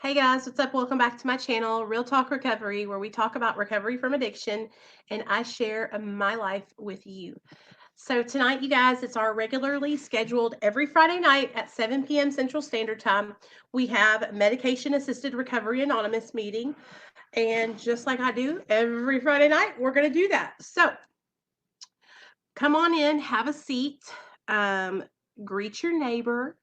Hey guys, what's up? Welcome back to my channel, Real Talk Recovery, where we talk about recovery from addiction and I share my life with you. So, tonight, you guys, it's our regularly scheduled every Friday night at 7 p.m. Central Standard Time. We have Medication Assisted Recovery Anonymous meeting. And just like I do every Friday night, we're going to do that. So, come on in, have a seat, um, greet your neighbor.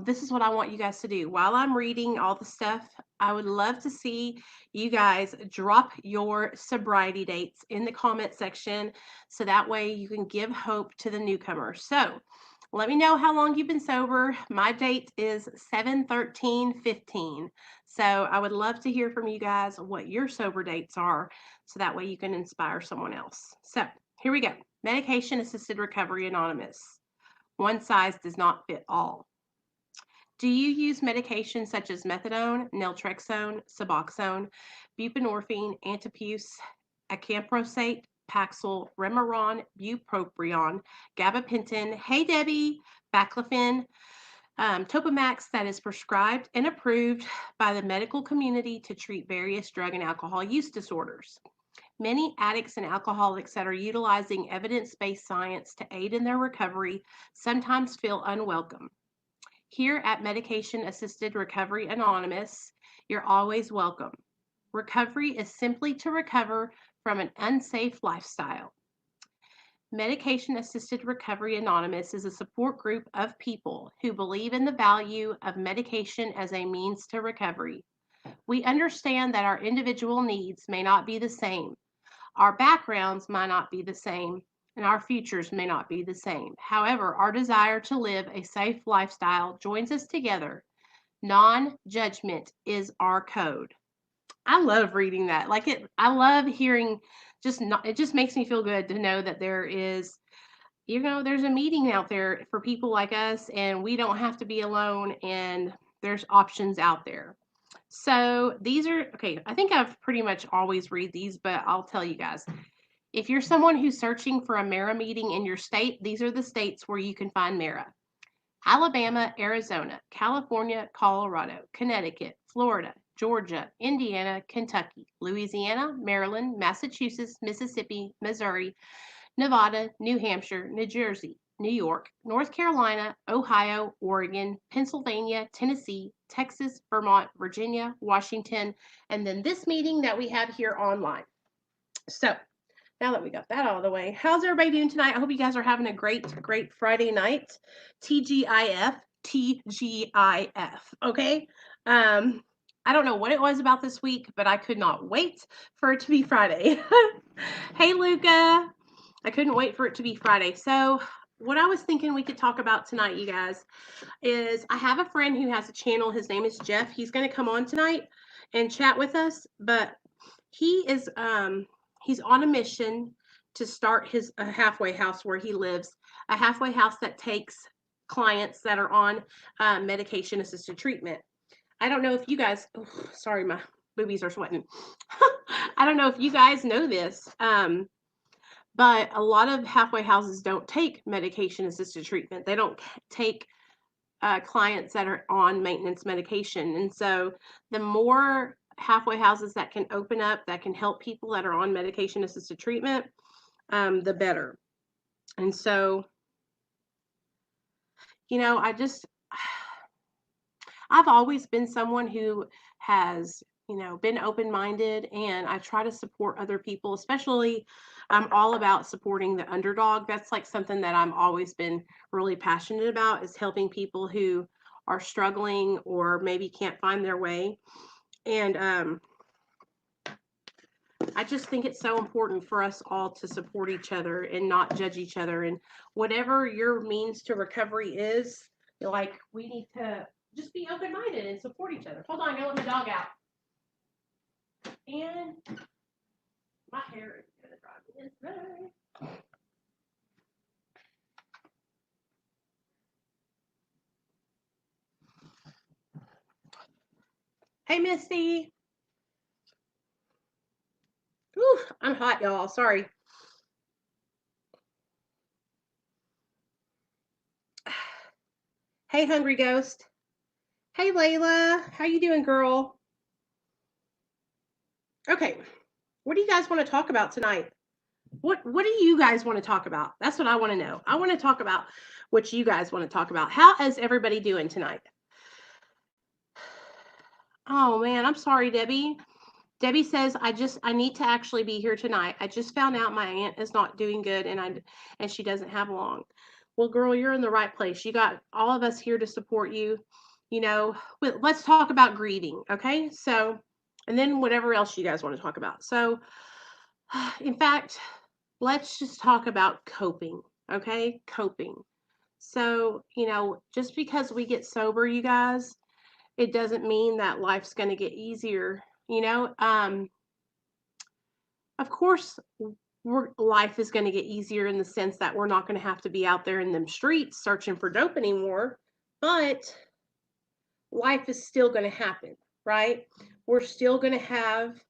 This is what I want you guys to do. While I'm reading all the stuff, I would love to see you guys drop your sobriety dates in the comment section so that way you can give hope to the newcomers. So let me know how long you've been sober. My date is 7/13/15. So I would love to hear from you guys what your sober dates are so that way you can inspire someone else. So here we go. Medication Assisted Recovery Anonymous. One size does not fit all. Do you use medications such as methadone, naltrexone, Suboxone, buprenorphine, Antipuse, acamprosate, Paxil, Remeron, bupropion, gabapentin, Hey Debbie, baclofen, Topamax that is prescribed and approved by the medical community to treat various drug and alcohol use disorders? Many addicts and alcoholics that are utilizing evidence based science to aid in their recovery sometimes feel unwelcome. Here at Medication Assisted Recovery Anonymous, you're always welcome. Recovery is simply to recover from an unsafe lifestyle. Medication Assisted Recovery Anonymous is a support group of people who believe in the value of medication as a means to recovery. We understand that our individual needs may not be the same, our backgrounds might not be the same, and our futures may not be the same. However, our desire to live a safe lifestyle joins us together. Non-judgment is our code. I love reading that. I love hearing just not, it just makes me feel good to know that there is, there's a meeting out there for people like us and we don't have to be alone and there's options out there. So these are okay. I think I've pretty much always read these, but I'll tell you guys. If you're someone who's searching for a MARA meeting in your state, these are the states where you can find MARA: Alabama, Arizona, California, Colorado, Connecticut, Florida, Georgia, Indiana, Kentucky, Louisiana, Maryland, Massachusetts, Mississippi, Missouri, Nevada, New Hampshire, New Jersey, New York, North Carolina, Ohio, Oregon, Pennsylvania, Tennessee, Texas, Vermont, Virginia, Washington, and then this meeting that we have here online. So now that we got that out of the way, how's everybody doing tonight? I hope you guys are having a great Friday night. TGIF, TGIF. Okay. I don't know what it was about this week, but I could not wait for it to be Friday. Hey, Luca. I couldn't wait for it to be Friday. So, what I was thinking we could talk about tonight, you guys, is I have a friend who has a channel. His name is Jeff. He's going to come on tonight and chat with us, but he is he's on a mission to start his a halfway house where he lives, a halfway house that takes clients that are on medication assisted treatment. I don't know if you guys, oh, sorry, my boobies are sweating. I don't know if you guys know this, but a lot of halfway houses don't take medication assisted treatment. They don't take clients that are on maintenance medication. And so the more halfway houses that can open up, that can help people that are on medication assisted treatment, the better. And so, I just, I've always been someone who has, been open minded and I try to support other people, especially I'm all about supporting the underdog. That's like something that I've always been really passionate about is helping people who are struggling or maybe can't find their way. And I just think it's so important for us all to support each other and not judge each other. And whatever your means to recovery is, like we need to just be open minded and support each other. Hold on, I gotta let my dog out. And my hair is gonna drive me insane. Hey, Misty. Whew, I'm hot, y'all. Sorry. Hey, Hungry Ghost. Hey, Layla. How you doing, girl? Okay. What do you guys want to talk about tonight? What do you guys want to talk about? That's what I want to know. I want to talk about what you guys want to talk about. How is everybody doing tonight? Oh man, I'm sorry, Debbie. Debbie says I need to actually be here tonight. I just found out my aunt is not doing good and she doesn't have long. Well, girl, you're in the right place. You got all of us here to support you. You know, let's talk about grieving, okay? So, and then whatever else you guys want to talk about. So, in fact, let's just talk about coping, okay? Coping. So, just because we get sober, you guys, it doesn't mean that life's going to get easier. You know, of course, life is going to get easier in the sense that we're not going to have to be out there in them streets searching for dope anymore, but life is still going to happen, right? We're still going to have,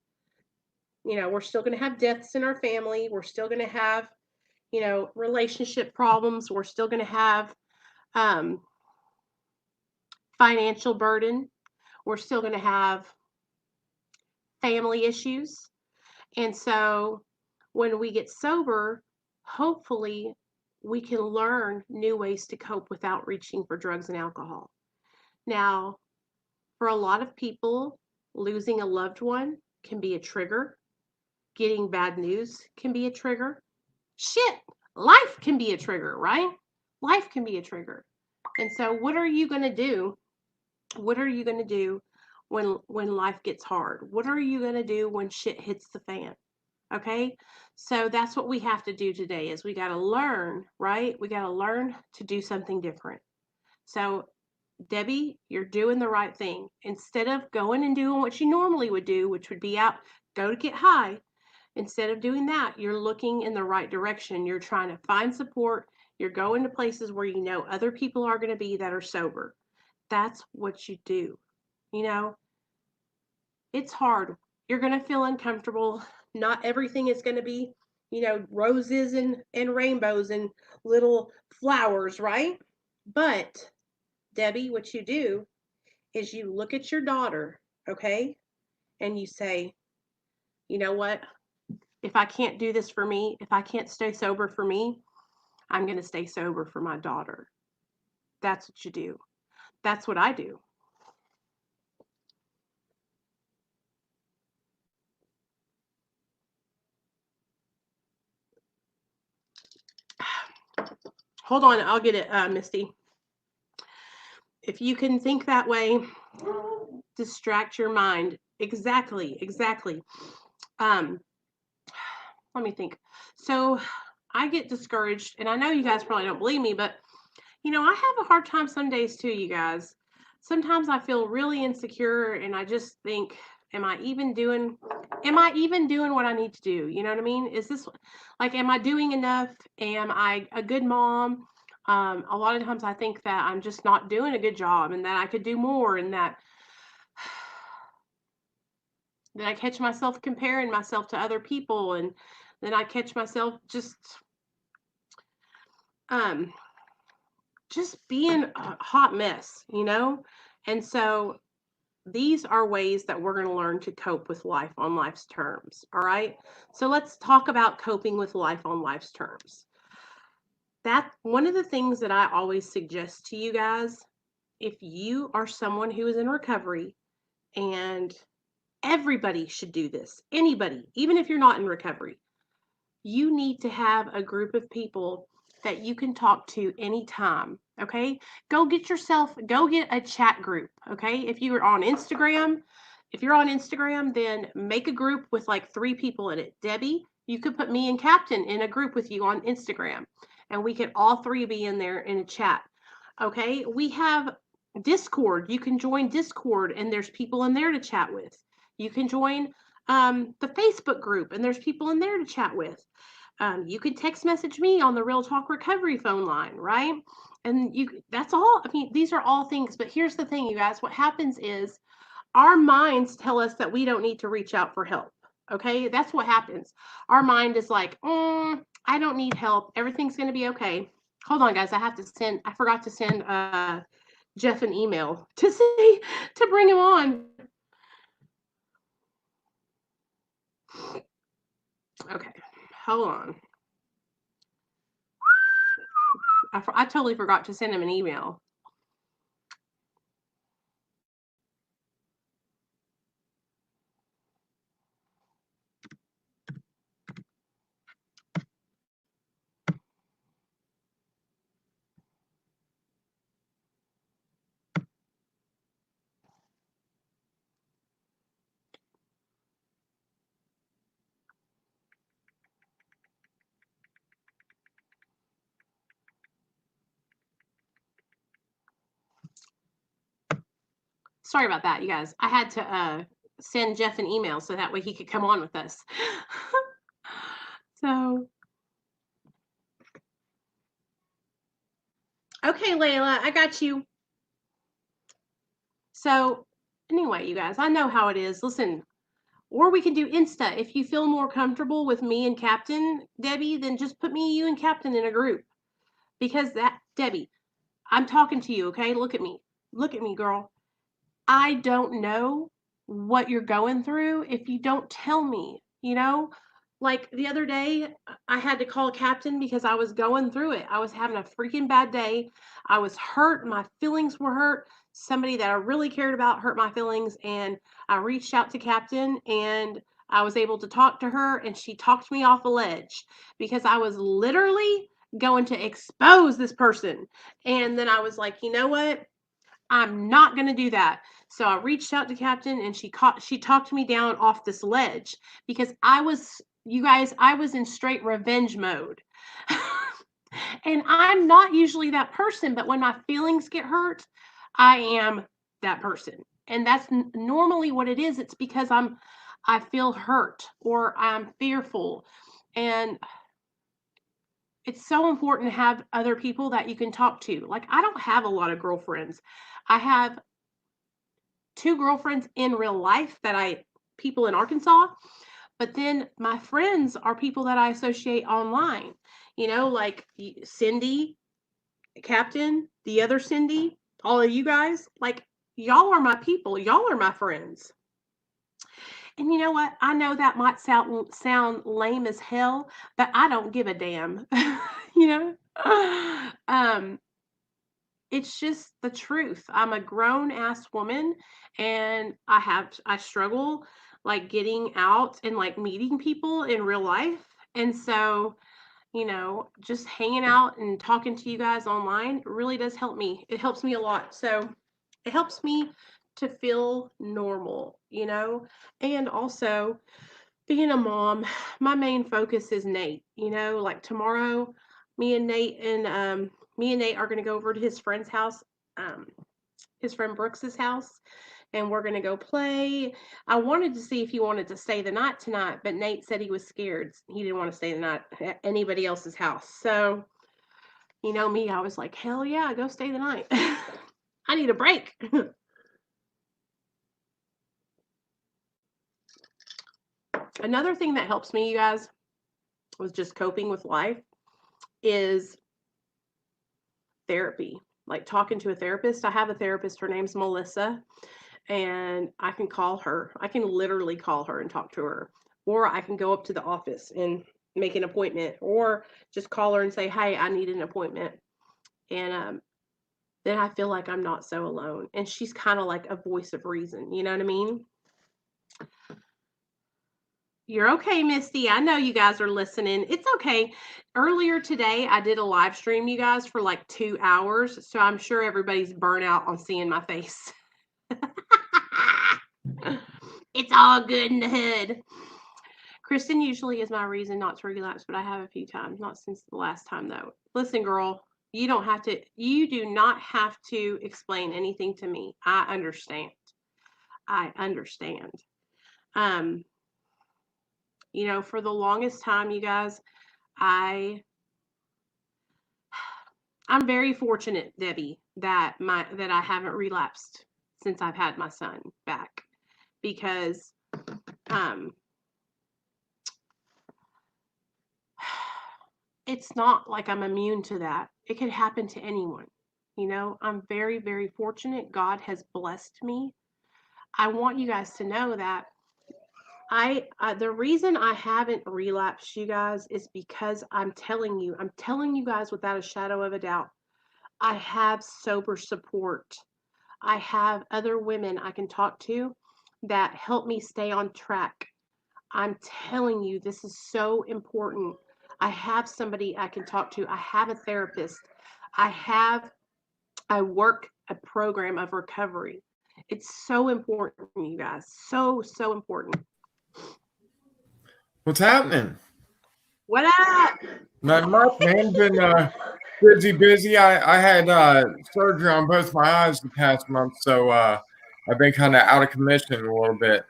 we're still going to have deaths in our family. We're still going to have, relationship problems. We're still going to have um, financial burden. We're still going to have family issues. And so when we get sober, hopefully we can learn new ways to cope without reaching for drugs and alcohol. Now, for a lot of people, losing a loved one can be a trigger. Getting bad news can be a trigger. Shit, life can be a trigger, right? Life can be a trigger. And so what are you going to do? What are you going to do when life gets hard? What are you going to do when shit hits the fan? Okay? So that's what we have to do today is we got to learn, right? We got to learn to do something different. So Debbie, you're doing the right thing. Instead of going and doing what you normally would do, which would be out, go to get high, instead of doing that, you're looking in the right direction. You're trying to find support. You're going to places where you know other people are going to be that are sober. That's what you do. You know, it's hard. You're going to feel uncomfortable. Not everything is going to be, roses and rainbows and little flowers, right? But Debbie, what you do is you look at your daughter, okay? And you say, you know what? If I can't do this for me, if I can't stay sober for me, I'm going to stay sober for my daughter. That's what you do. That's what I do. Hold on, I'll get it, Misty. If you can think that way, distract your mind. Exactly, exactly. Um, let me think. So I get discouraged, and I know you guys probably don't believe me, but I have a hard time some days too, you guys. Sometimes I feel really insecure and I just think, am I even doing what I need to do? You know what I mean? Is this like, am I doing enough? Am I a good mom? A lot of times I think that I'm just not doing a good job and that I could do more and that then I catch myself comparing myself to other people and then I catch myself um just being a hot mess. And so these are ways that we're going to learn to cope with life on life's terms. All right. So let's talk about coping with life on life's terms. That one of the things that I always suggest to you guys, if you are someone who is in recovery, and everybody should do this, anybody, even if you're not in recovery, you need to have a group of people that you can talk to anytime. Okay. Go get a chat group. Okay. If you're on Instagram, then make a group with like 3 people in it. Debbie, you could put me and Captain in a group with you on Instagram, and we could all 3 be in there in a chat. Okay. We have Discord. You can join Discord, and there's people in there to chat with. You can join the Facebook group, and there's people in there to chat with. You can text message me on the Real Talk Recovery phone line, right? And that's all. I mean, these are all things, but here's the thing, you guys. What happens is our minds tell us that we don't need to reach out for help. Okay, that's what happens. Our mind is like, I don't need help. Everything's going to be okay. Hold on, guys. I forgot to send Jeff an email to see to bring him on. Okay, hold on. I totally forgot to send him an email. Sorry about that, you guys. I had to send Jeff an email so that way he could come on with us. So, okay, Layla, I got you. So, anyway, you guys, I know how it is. Listen, or we can do Insta. If you feel more comfortable with me and Captain Debbie, then just put me, you, and Captain in a group. Because that, Debbie, I'm talking to you, okay? Look at me. Look at me, girl. I don't know what you're going through if you don't tell me, you know? Like the other day, I had to call Captain because I was going through it. I was having a freaking bad day. I was hurt. My feelings were hurt. Somebody that I really cared about hurt my feelings. And I reached out to Captain and I was able to talk to her and she talked me off a ledge because I was literally going to expose this person. And then I was like, you know what? I'm not going to do that. So I reached out to Captain and she talked me down off this ledge because you guys, I was in straight revenge mode. And I'm not usually that person, but when my feelings get hurt, I am that person. And that's normally what it is. It's because I feel hurt or I'm fearful. And it's so important to have other people that you can talk to. Like I don't have a lot of girlfriends. I have two girlfriends in real life people in Arkansas, but then my friends are people that I associate online. You know, like Cindy, Captain, the other Cindy, all of you guys, like y'all are my people. Y'all are my friends. And you know what? I know that might sound lame as hell, but I don't give a damn. You know? Um it's just the truth. I'm a grown ass woman and I struggle like getting out and like meeting people in real life. And so, just hanging out and talking to you guys online really does help me. It helps me a lot. So, it helps me to feel normal, And also, being a mom, my main focus is Nate. Like tomorrow, me and Nate and me and Nate are going to go over to his friend's house, um, his friend Brooks's house, and we're going to go play. I wanted to see if he wanted to stay the night tonight, but Nate said he was scared. He didn't want to stay the night at anybody else's house. So, you know me, I was like, hell yeah, go stay the night. I need a break. Another thing that helps me, you guys, with just coping with life is therapy, like talking to a therapist. I have a therapist. Her name's Melissa, and I can call her. I can literally call her and talk to her, or I can go up to the office and make an appointment, or just call her and say, "Hey, I need an appointment." And then I feel like I'm not so alone. And she's kind of like a voice of reason. You know what I mean? You're okay, Misty. I know you guys are listening. It's okay. Earlier today, I did a live stream, you guys, for like 2 hours. So I'm sure everybody's burnt out on seeing my face. It's all good in the hood. Kristen usually is my reason not to relapse, but I have a few times, not since the last time though. Listen, girl, you do not have to explain anything to me. I understand. I understand. Um, for the longest time, you guys, I I'm very fortunate, Debbie, that I haven't relapsed since I've had my son back because um it's not like I'm immune to that. It could happen to anyone. You know, I'm very, very fortunate. God has blessed me. I want you guys to know that the reason I haven't relapsed, you guys, is because I'm telling you guys without a shadow of a doubt, I have sober support. I have other women I can talk to that help me stay on track. I'm telling you, this is so important. I have somebody I can talk to. I have a therapist. I have I work a program of recovery. It's so important, you guys. So, so important. What's happening? What up? Not much, man. Been busy. I had surgery on both my eyes the past month, so I've been kind of out of commission a little bit.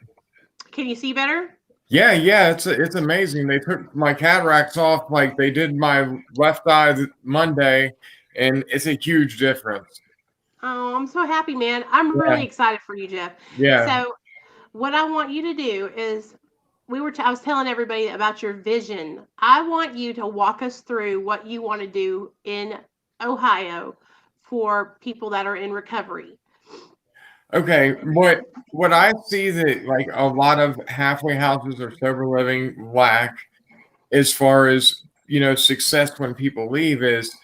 Can you see better? Yeah. It's amazing. They took my cataracts off like they did my left eye Monday, and it's a huge difference. Oh, I'm so happy, man. I'm Yeah, really excited for you, Jeff. yeah. So, what I want you to do is I was telling everybody about your vision. I want you to walk us through what you want to do in Ohio for people that are in recovery. Okay, what I see that like a lot of halfway houses or sober living lack as far as success when people leave is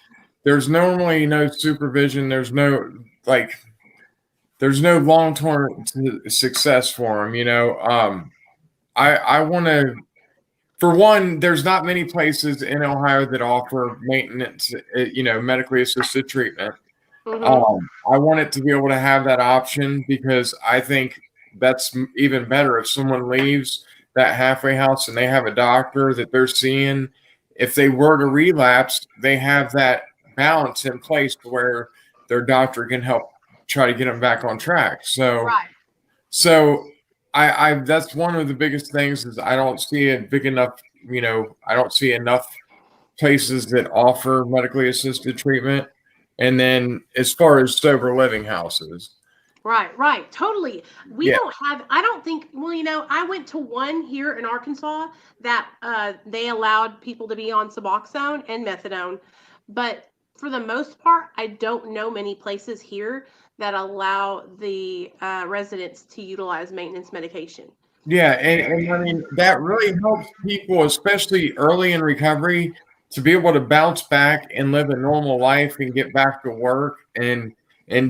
there's normally no supervision, like there's no long-term success for them. I want to, for one, there's not many places in Ohio that offer maintenance, medically assisted treatment. Mm-hmm. I want it to be able to have that option because I think that's even better if someone leaves that halfway house and they have a doctor that they're seeing. If they were to relapse, they have that balance in place to where their doctor can help try to get them back on track. Right. So I that's one of the biggest things is I don't see it big enough. I don't see enough places that offer medically assisted treatment. And then as far as sober living houses, Right, right, totally. We yeah, don't have, I don't think, well, I went to one here in Arkansas that they allowed people to be on Suboxone and methadone. But for the most part, I don't know many places here that allow the residents to utilize maintenance medication. yeah, and I mean that really helps people, especially early in recovery, to be able to bounce back and live a normal life and get back to work and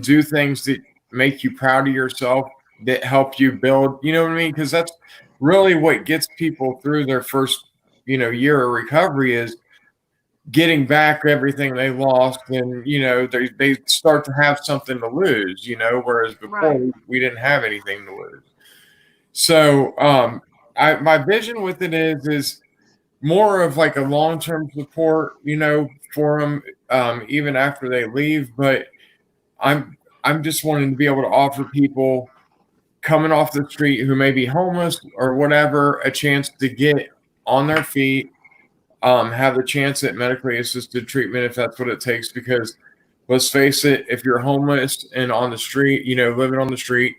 do things that make you proud of yourself, that help you build. You know what I mean? Because that's really what gets people through their first year of recovery is getting back everything they lost, and they start to have something to lose. Whereas before Right. we didn't have anything to lose. So my vision with it is more of like a long-term support, for them, even after they leave. But I'm just wanting to be able to offer people coming off the street who may be homeless or whatever a chance to get on their feet, have the chance at medically assisted treatment if that's what it takes. Because let's face it, if you're homeless and on the street, living on the street,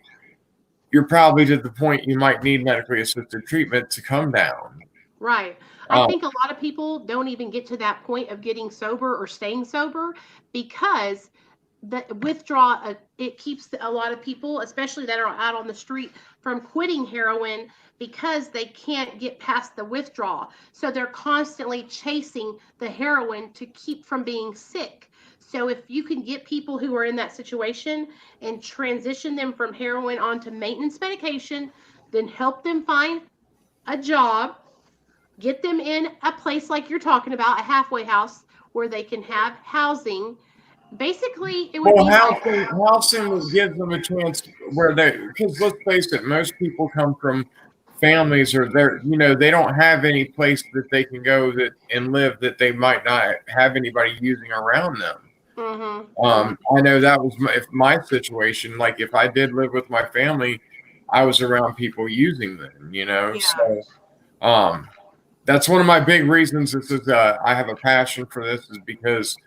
you're probably to the point you might need medically assisted treatment to come down. Right. I Um, think a lot of people don't even get to that point of getting sober or staying sober because the withdrawal it keeps a lot of people, especially that are out on the street, from quitting heroin because they can't get past the withdrawal. So they're constantly chasing the heroin to keep from being sick. So if you can get people who are in that situation and transition them from heroin onto maintenance medication, then help them find a job, get them in a place like you're talking about, a halfway house where they can have housing. Basically, it would well, be like, housing gives them a chance where because let's face it, most people come from families or they don't have any place that they can go that and live that they might not have anybody using around them. mm-hmm, mm-hmm, I know that was my situation. Like if I did live with my family, I was around people using them. yeah, So um, that's one of my big reasons. This is I have a passion for this is because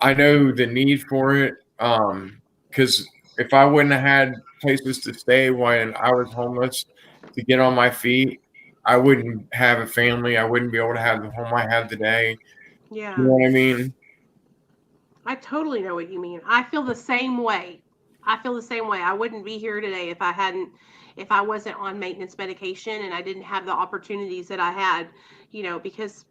I know the need for it. Because if I wouldn't have had places to stay when I was homeless to get on my feet, I wouldn't have a family. I wouldn't be able to have the home I have today. You yeah. know what I mean? I totally know what you mean. I feel the same way. I feel the same way. I wouldn't be here today if I wasn't on maintenance medication and I didn't have the opportunities that I had, because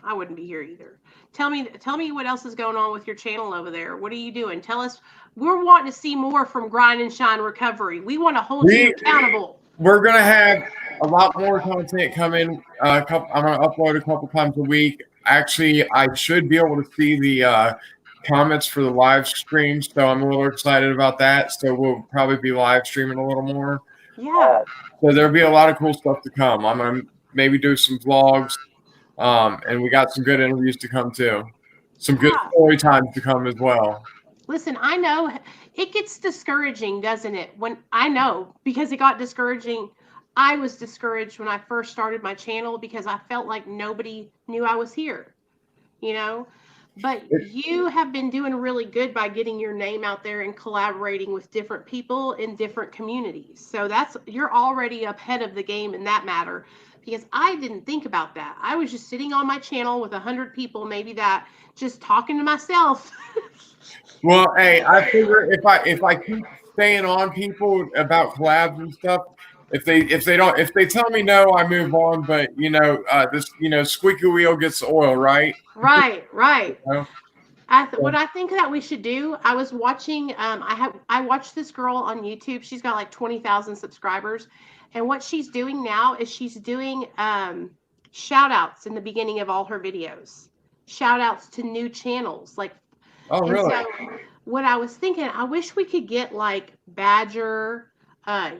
I wouldn't be here either. Tell me what else is going on with your channel over there. What are you doing? Tell us. We're wanting to see more from Grind and Shine Recovery. We want to hold you accountable. We're gonna have a lot more content coming. I'm gonna upload a couple times a week. Actually, I should be able to see the comments for the live stream, so I'm a little excited about that. So we'll probably be live streaming a little more. Yeah. So there'll be a lot of cool stuff to come. I'm gonna maybe do some vlogs, and we got some good interviews to come too. Some good story times to come as well. Listen, I know it gets discouraging, doesn't it? Because it got discouraging. I was discouraged when I first started my channel because I felt like nobody knew I was here, But you have been doing really good by getting your name out there and collaborating with different people in different communities. So you're already ahead of the game in that matter, because I didn't think about that. I was just sitting on my channel with 100 people, maybe that, just talking to myself. Well, hey, I figure if I keep staying on people about collabs and stuff, if they tell me no, I move on. But this squeaky wheel gets the oil, right? Right. What I think that we should do, I was watching, I watched this girl on YouTube. She's got like 20,000 subscribers. And what she's doing now is she's doing shout outs in the beginning of all her videos. Shout outs to new channels. Oh, really? So what I was thinking, I wish we could get like Badger,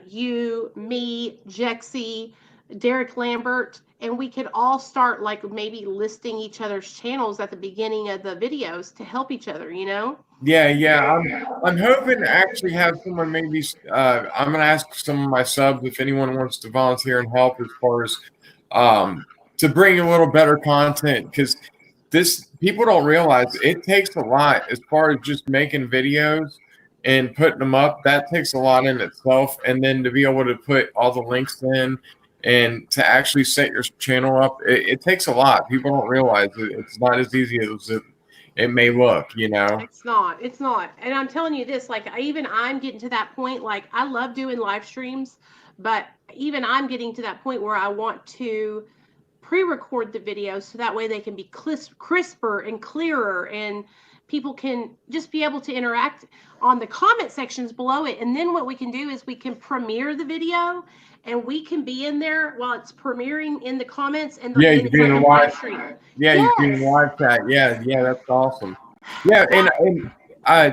you, me, Jexy, Derek Lambert, and we could all start like maybe listing each other's channels at the beginning of the videos to help each other, Yeah. I'm hoping to actually have someone maybe. I'm gonna ask some of my subs if anyone wants to volunteer and help as far as to bring a little better content, because people don't realize it takes a lot as far as just making videos and putting them up. That takes a lot in itself, and then to be able to put all the links in and to actually set your channel up, it takes a lot. People don't realize it's not as easy as it may look. It's not. And I'm telling you this, like I'm getting to that point. Like I love doing live streams, but even I'm getting to that point where I want to pre-record the videos so that way they can be crisper and clearer, and people can just be able to interact on the comment sections below it. And then what we can do is we can premiere the video and we can be in there while it's premiering in the comments and the you can do live stream. Yeah, yes. You can live chat. Yeah, that's awesome. Yeah, and I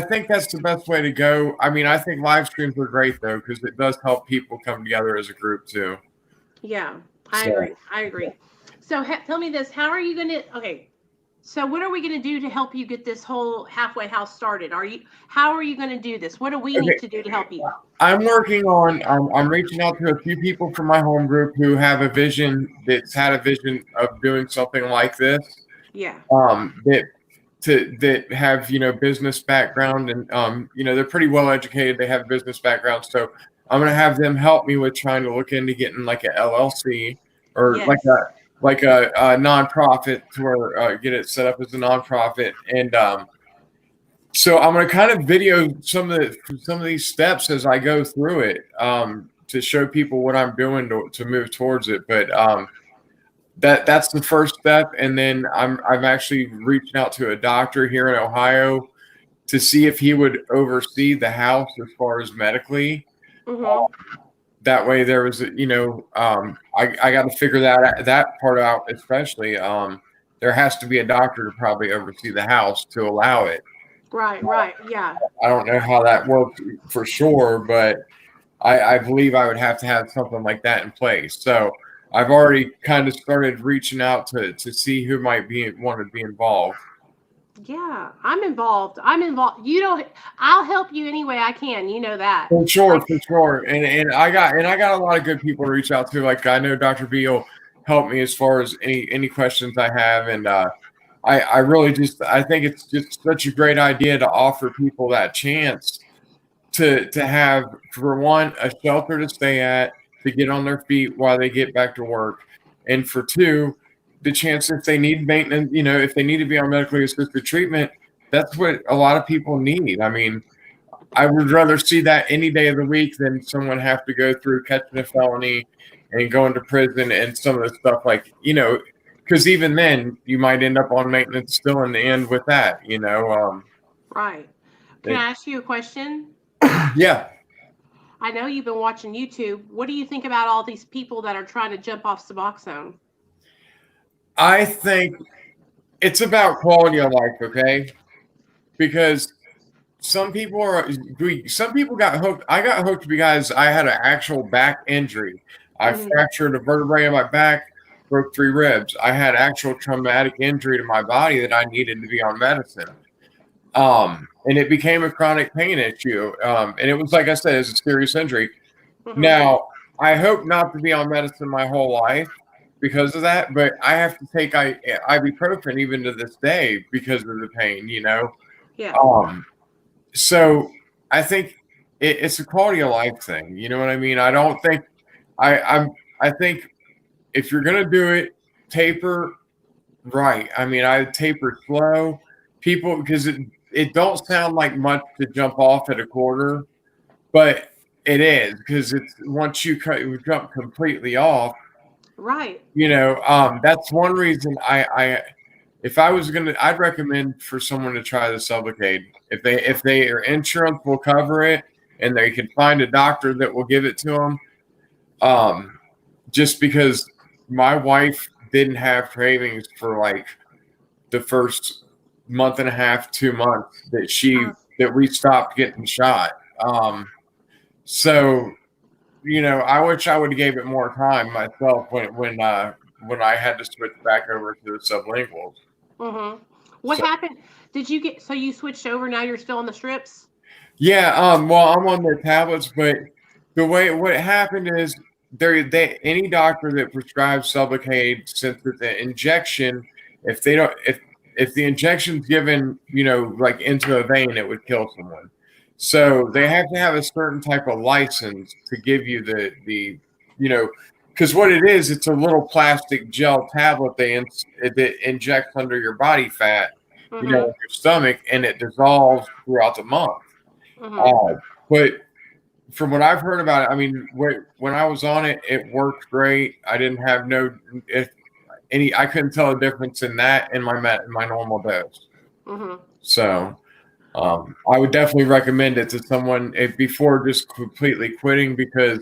think that's the best way to go. I mean, I think live streams are great though, because it does help people come together as a group too. Yeah. I agree. So tell me this, how are you going to, okay, so what are we going to do to help you get this whole halfway house started? How are you going to do this? What do we need to do to help you? I'm working on, I'm reaching out to a few people from my home group who have a vision that's had a vision of doing something like this. Yeah. That have, business background and, they're pretty well educated. They have business background. So I'm going to have them help me with trying to look into getting like a LLC or like a nonprofit to where get it set up as a nonprofit. And so I'm going to kind of video some of these steps as I go through it to show people what I'm doing to move towards it. But that's the first step. And then I'm actually reaching out to a doctor here in Ohio to see if he would oversee the house as far as medically. Mm-hmm. That way there was, I got to figure that part out, especially there has to be a doctor to probably oversee the house to allow it. Right. Yeah. I don't know how that works for sure, but I believe I would have to have something like that in place. So I've already kind of started reaching out to see who might want to be involved. Yeah, I'm involved. I'll help you any way I can. You know that. For sure. And I got a lot of good people to reach out to. Like I know Dr. B will help me as far as any questions I have. And I really I think it's just such a great idea to offer people that chance to have, for one, a shelter to stay at, to get on their feet while they get back to work. And for two, the chance if they need maintenance, if they need to be on medically assisted treatment, that's what a lot of people need. I mean, I would rather see that any day of the week than someone have to go through catching a felony and going to prison and some of the stuff like, because even then you might end up on maintenance still in the end with that, Right. Can I ask you a question? Yeah. I know you've been watching YouTube. What do you think about all these people that are trying to jump off Suboxone? I think it's about quality of life, okay? Because some people got hooked. I got hooked because I had an actual back injury. I fractured a vertebrae in my back, broke 3 ribs. I had actual traumatic injury to my body that I needed to be on medicine. And it became a chronic pain issue. And it was, like I said, it was a serious injury. Now, I hope not to be on medicine my whole life because of that, but I have to take ibuprofen even to this day because of the pain, Yeah. So I think it's a quality of life thing. You know what I mean? I don't think I think if you're gonna do it, taper right. I mean, I taper slow. People, because it don't sound like much to jump off at a quarter, but it is because it's once you jump completely off. Right. That's one reason if I was I'd recommend for someone to try the Sublocade. If their insurance will cover it and they can find a doctor that will give it to them. Just because my wife didn't have cravings for like the first month and a half, 2 months that we stopped getting shot. So I wish I would have gave it more time myself when I had to switch back over to the sublinguals. What happened? Did you you switched over? Now you're still on the strips? Yeah. Well, I'm on the tablets, but what happened is any doctor that prescribes Sublocade, since it's an injection, if the injection's given, like into a vein, it would kill someone. So they have to have a certain type of license to give you the because what it is, it's a little plastic gel tablet that injects under your body fat, in your stomach, and it dissolves throughout the month. But from what I've heard about it, I mean, when I was on it, it worked great. I didn't have I couldn't tell a difference in that and my normal dose. So I would definitely recommend it to someone before just completely quitting, because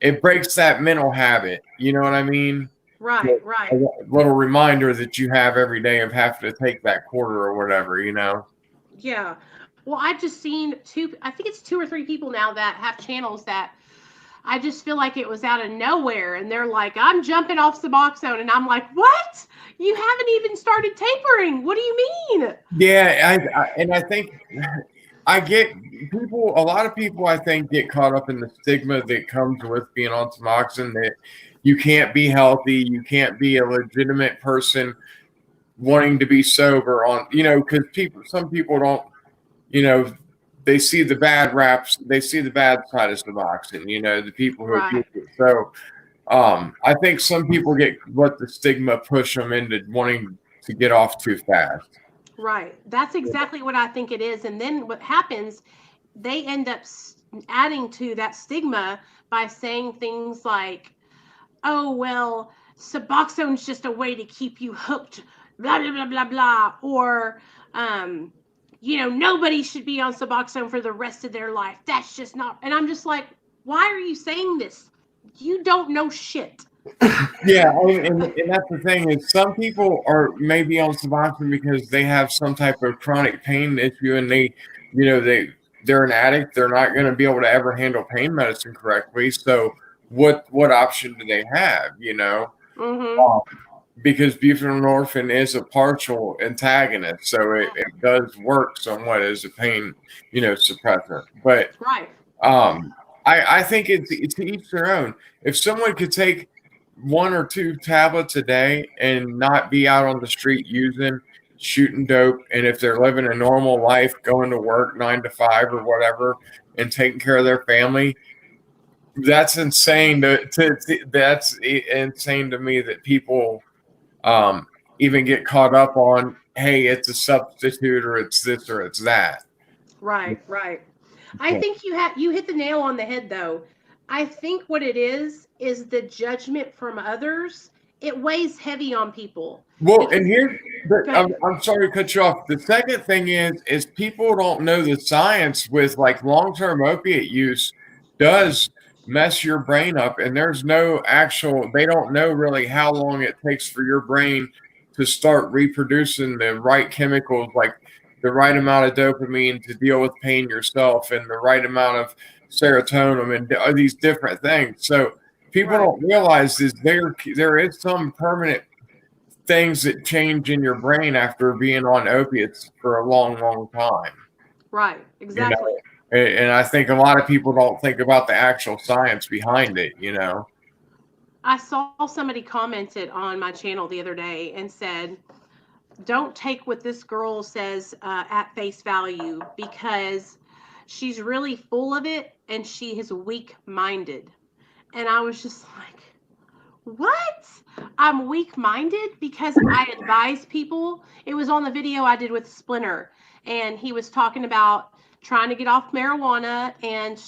it breaks that mental habit. You know what I mean? Right. A little reminder that you have every day of having to take that quarter or whatever, Yeah. Well, I've just seen I think it's 2 or 3 people now that have channels that I just feel like it was out of nowhere. And they're like, I'm jumping off Suboxone. And I'm like, what? You haven't even started tapering. What do you mean? Yeah. And I think I get a lot of people, I think, get caught up in the stigma that comes with being on Suboxone, that you can't be healthy. You can't be a legitimate person wanting to be sober because some people don't, they see the bad raps, they see the bad side of Suboxone, the people who abuse it. So I think some people let the stigma push them into wanting to get off too fast. Right. That's exactly what I think it is. And then what happens, they end up adding to that stigma by saying things like, oh, well, Suboxone's just a way to keep you hooked, blah, blah, blah, blah, blah. Or, nobody should be on Suboxone for the rest of their life. That's just not. And I'm just like, why are you saying this? You don't know shit. Yeah, and that's the thing, is some people are maybe on Suboxone because they have some type of chronic pain issue, and they're an addict. They're not going to be able to ever handle pain medicine correctly. So what option do they have? Because buprenorphine is a partial antagonist, so it does work somewhat as a pain suppressant. But I think it's to each their own. If someone could take 1 or 2 tablets a day and not be out on the street shooting dope, and if they're living a normal life, going to work 9 to 5 or whatever, and taking care of their family, that's insane. That's insane to me that people even get caught up on, hey, it's a substitute or it's this or it's that. Right, right. I think you hit the nail on the head though. I think what it is the judgment from others. It weighs heavy on people. Well, Because and here's go ahead. I'm sorry to cut you off. The second thing is people don't know the science with like long-term opiate use does mess your brain up, and there's no actual, they don't know really how long it takes for your brain to start reproducing the right chemicals, like the right amount of dopamine to deal with pain yourself and the right amount of serotonin and these different things. So people Right, don't realize is there is some permanent things that change in your brain after being on opiates for a long, long time. right, You exactly. know, and I think a lot of people don't think about the actual science behind it. You know. I saw somebody commented on my channel the other day and said, "Don't take what this girl says at face value because she's really full of it and she is weak-minded." And I was just like, "What? I'm weak-minded because I advise people." It was on the video I did with Splinter, and he was talking about trying to get off marijuana and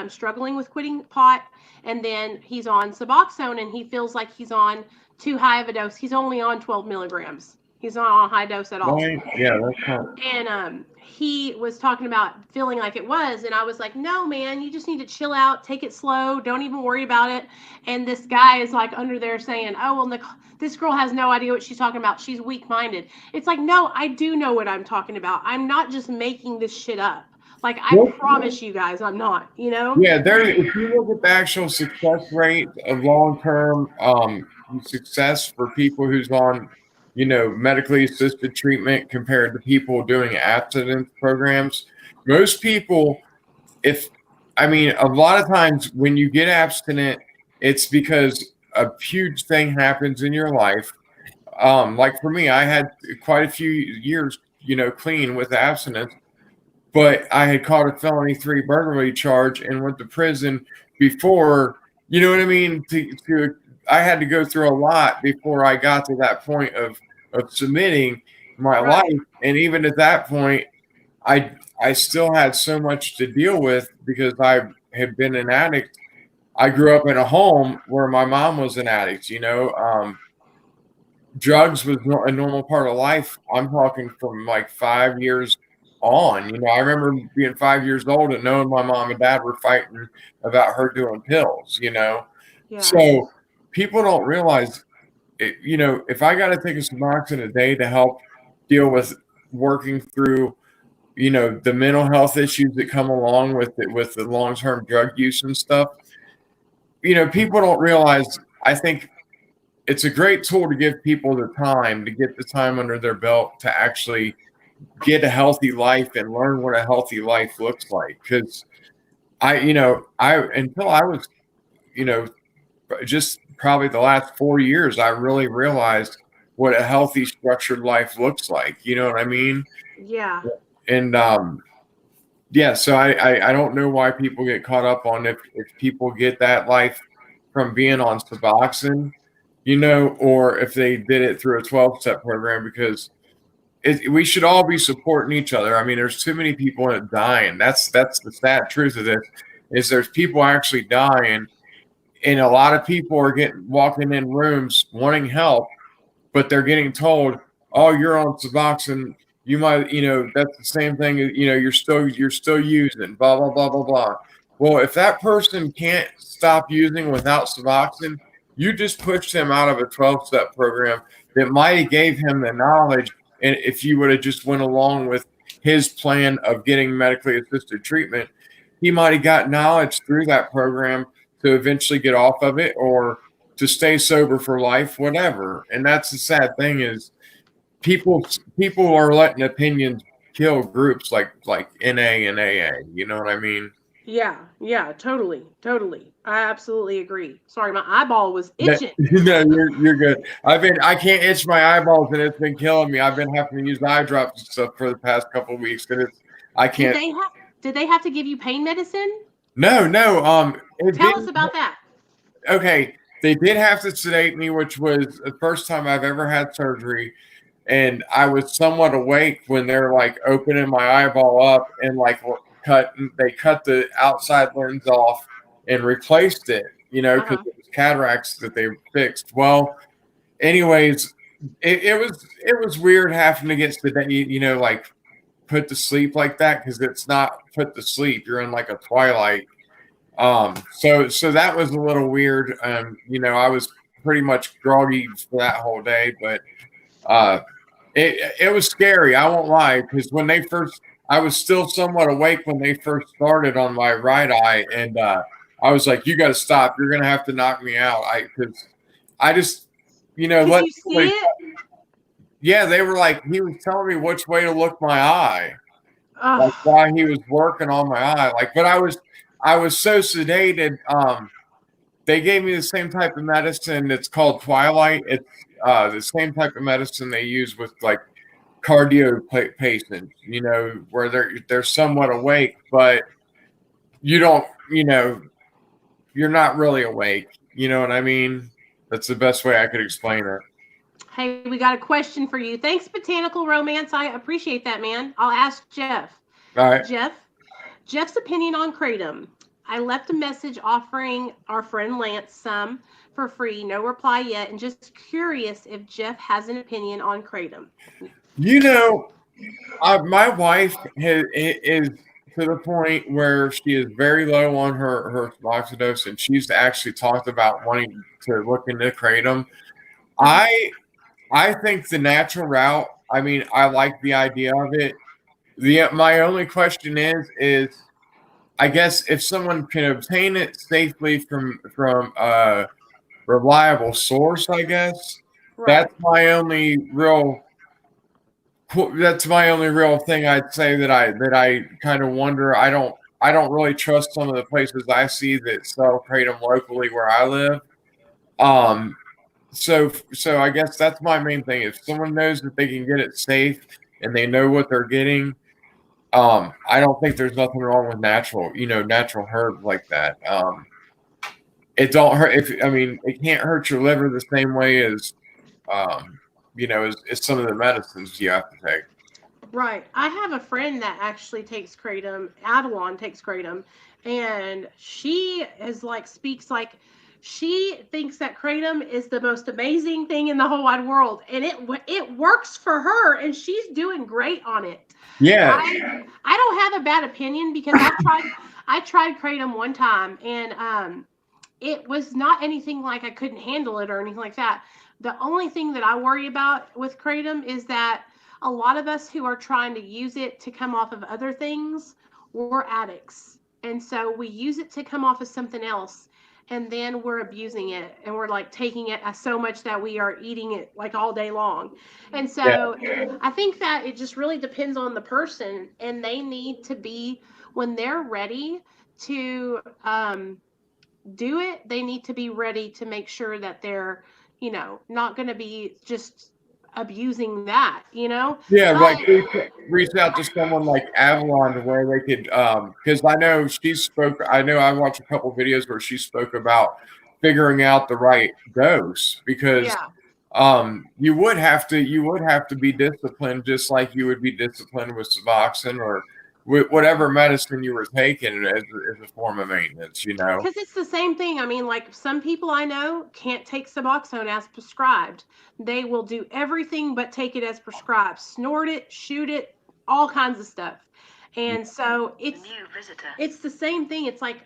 struggling with quitting pot, and then he's on Suboxone, and he feels like he's on too high of a dose. He's only on 12 milligrams. He's not on a high dose at all. Right? Yeah, that's not. And he was talking about feeling like it was, and I was like, "No, man, you just need to chill out, take it slow, don't even worry about it." And this guy is like under there saying, "Oh well, Nicole, this girl has no idea what she's talking about. She's weak-minded." It's like, no, I do know what I'm talking about. I'm not just making this shit up. Like, I Well, promise you guys, I'm not. You know? yeah, there. If you look at the actual success rate of long-term success for people who's on, medically assisted treatment compared to people doing abstinence programs, most people, if I mean, a lot of times when you get abstinent, it's because a huge thing happens in your life. Like for me, I had quite a few years, clean with abstinence, but I had caught a felony 3 burglary charge and went to prison before, you know what I mean? I had to go through a lot before I got to that point of submitting my Right. life. And even at that point, I still had so much to deal with because I had been an addict. I grew up in a home where my mom was an addict, drugs was a normal part of life. I'm talking from like 5 years on. I remember being 5 years old and knowing my mom and dad were fighting about her doing pills, Yeah. So people don't realize, if I got to take a Suboxone a day to help deal with working through, the mental health issues that come along with it, with the long-term drug use and stuff, people don't realize, I think it's a great tool to give people the time to get the time under their belt to actually get a healthy life and learn what a healthy life looks like. Because until I was, just probably the last 4 years, I really realized what a healthy, structured life looks like. You know what I mean? Yeah. And yeah, so I don't know why people get caught up on if people get that life from being on Suboxone, or if they did it through a 12-step program, because we should all be supporting each other. I mean, there's too many people dying. That's the sad truth of this, is there's people actually dying, and a lot of people are walking in rooms wanting help, but they're getting told, "Oh, you're on Suboxone. You might, that's the same thing. You're still using blah blah blah blah blah." Well, if that person can't stop using without Suboxone, you just pushed him out of a 12-step program that might have gave him the knowledge. And if you would have just went along with his plan of getting medically assisted treatment, he might have got knowledge through that program to eventually get off of it or to stay sober for life, whatever. And that's the sad thing, is people are letting opinions kill groups like NA and AA. You know what I mean? Yeah. Yeah. Totally. Totally. I absolutely agree. Sorry, my eyeball was No, itching. you're good. I can't itch my eyeballs and it's been killing me. I've been having to use eye drops and stuff for the past couple of weeks because I Did can't. they have to give you pain medicine? No. Tell us about that. Okay. they did have to sedate me, which was the first time I've ever had surgery. And I was somewhat awake when they're like opening my eyeball up and like they cut the outside lens off and replaced it, because Uh-huh. it was cataracts that they fixed. Well, anyways, it was weird having to get sedated, like put to sleep like that because it's not put to sleep. You're in like a twilight. So that was a little weird. I was pretty much groggy for that whole day, but uh, it was scary. I won't lie, because I was still somewhat awake when they first started on my right eye, and I was like, "You got to stop. You're gonna have to knock me out." Because I just, Could let you see somebody. it? Yeah, they were like, he was telling me which way to look my eye, like Oh, while he was working on my eye. Like, but I was so sedated. They gave me the same type of medicine that's called Twilight. It's the same type of medicine they use with like cardio patients, where they're somewhat awake, but you don't, you're not really awake. You know what I mean? That's the best way I could explain it. hey, we got a question for you. Thanks, Botanical Romance. I appreciate that, man. I'll ask Jeff. All right. Jeff, Jeff's opinion on kratom. I left a message offering our friend Lance some for free. No reply yet, and just curious if Jeff has an opinion on kratom. You know, my wife is to the point where she is very low on her Suboxone, and she's actually talked about wanting to look into kratom. Uh-huh. I think the natural route. I mean, I like the idea of it. My only question is I guess if someone can obtain it safely from a reliable source, I guess Right. that's my only real that's my only real thing I'd say that I kind of wonder. I don't really trust some of the places I see that sell kratom locally where I live. Um, so I guess that's my main thing. If someone knows that they can get it safe and they know what they're getting, I don't think there's nothing wrong with natural herbs like that. It don't hurt if I mean it can't hurt your liver the same way as as some of the medicines you have to take. Right. I have a friend that actually takes kratom. Adeline takes kratom, and she is like speaks like she thinks that kratom is the most amazing thing in the whole wide world, and it works for her, and she's doing great on it. Yeah, I don't have a bad opinion because I tried kratom one time, and it was not anything like I couldn't handle it or anything like that. The only thing that I worry about with kratom is that a lot of us who are trying to use it to come off of other things, we're addicts. And so we use it to come off of something else. And then we're abusing it and we're like taking it as so much that we are eating it like all day long. And yeah, so I think that it just really depends on the person, and they need to be, when they're ready to do it, they need to be ready to make sure that they're, not going to be just abusing that. yeah. Like But reach out to someone like Avalon to where they could, because I know she spoke. I know I watched a couple videos where she spoke about figuring out the right dose because yeah, you would have to be disciplined just like you would be disciplined with Suboxone or with whatever medicine you were taking as a form of maintenance. because it's the same thing. I mean, like some people I know can't take Suboxone as prescribed. They will do everything but take it as prescribed, snort it, shoot it, all kinds of stuff. And so it's the same thing. It's like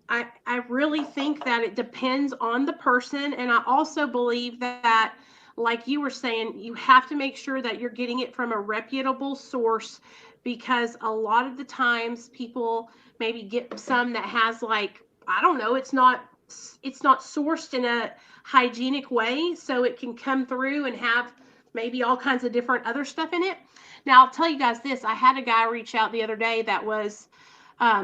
I really think that it depends on the person. And I also believe that, like you were saying, you have to make sure that you're getting it from a reputable source, because a lot of the times people maybe get some that has, like, I don't know, it's not sourced in a hygienic way, so it can come through and have maybe all kinds of different other stuff in it. Now, I'll tell you guys this. I had a guy reach out the other day that was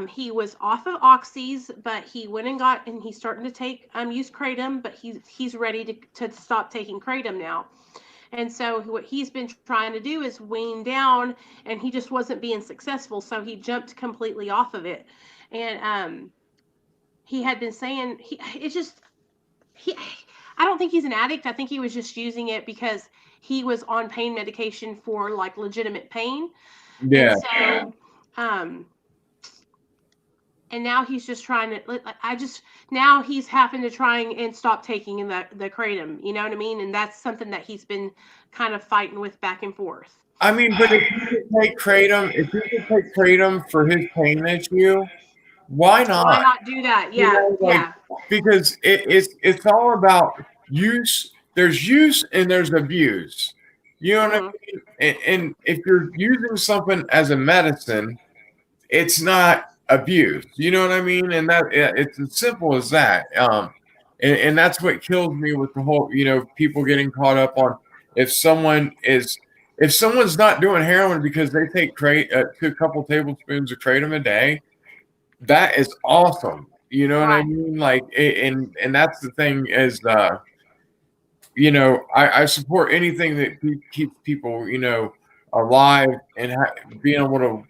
he was off of oxys, but he went and he's starting to take use kratom, but he's ready to stop taking kratom now. And so what he's been trying to do is wean down, and he just wasn't being successful, so he jumped completely off of it. And he had been saying I don't think he's an addict. I think he was just using it because he was on pain medication for like legitimate pain. And Yeah. so, and now he's just trying to, now he's having to try and stop taking the kratom, you know what I mean? And that's something that he's been kind of fighting with back and forth. I mean, but if you could take kratom for his pain issue, why Why not? not do that? You Yeah, know, like, yeah. because it's all about use. There's use and there's abuse. You know what I Hmm. mean? And if you're using something as a medicine, it's not abuse. You know what I mean? And that it's as simple as that. And that's what kills me with the whole, people getting caught up on if someone is if someone's not doing heroin because they take a couple tablespoons of kratom a day, that is awesome. You know what I Right. mean? Like, and that's the thing is, I support anything that keeps people, alive and being able to,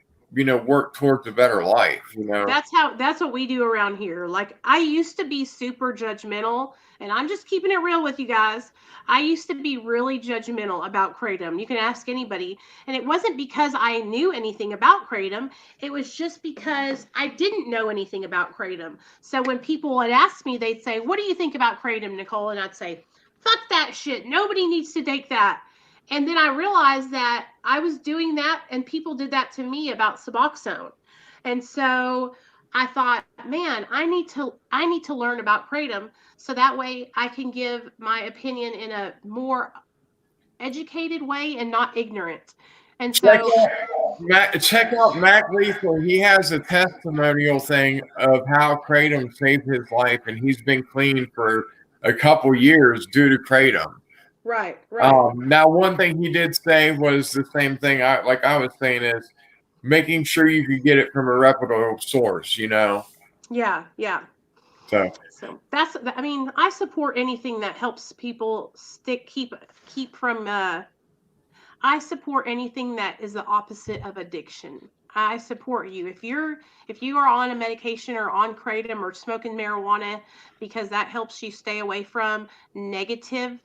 work towards a better life. That's what we do around here. Like I used to be super judgmental, and I'm just keeping it real with you guys. I used to be really judgmental about kratom. You can ask anybody, and it wasn't because I knew anything about kratom. It was just because I didn't know anything about kratom. So when people would ask me, they'd say, "What do you think about kratom, Nicole?" And I'd say, "Fuck that shit. Nobody needs to take that." And then I realized that I was doing that, and people did that to me about Suboxone. And so I thought, man, I need to learn about kratom so that way I can give my opinion in a more educated way and not ignorant. And Check so, check out Mac Lethal. He has a testimonial thing of how kratom saved his life, and he's been clean for a couple years due to kratom. right, right. Now, one thing he did say was the same thing. I was saying is making sure you could get it from a reputable source. Yeah, yeah. So So I mean, I support anything that helps people keep from I support anything that is the opposite of addiction. I support you. If you are on a medication or on kratom or smoking marijuana because that helps you stay away from negative